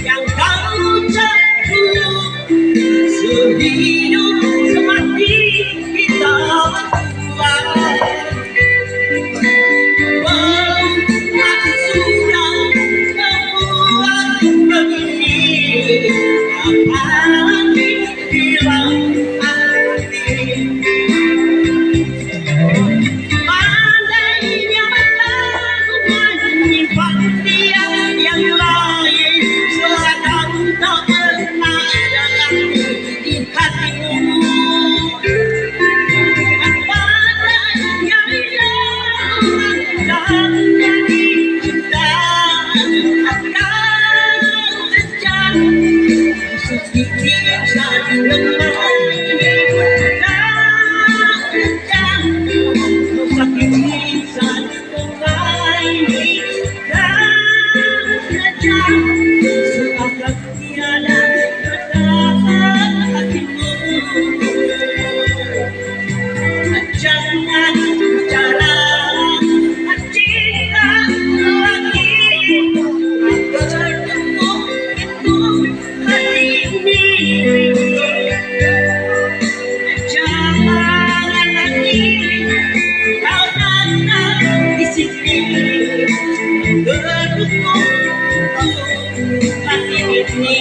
yang kau tempuh sehidup semati kita berdua. Aku sudah membuat begini, apalagi bilang pandainya mataku menyimpan dia yang lain, seakan tak pernah dalam di hatimu. Pandainya dia dan jadi cinta akan sejak sedikit saja lemah. Jangan bicara cinta lagi, bertemu itu hari ini. Jangan lagi kau datang di sini, bertemu hari ini.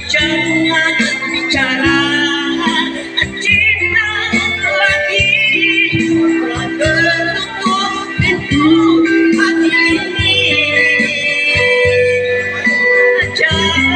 Jangan bicara cinta lagi, bertemu pintu hati ini. Jangan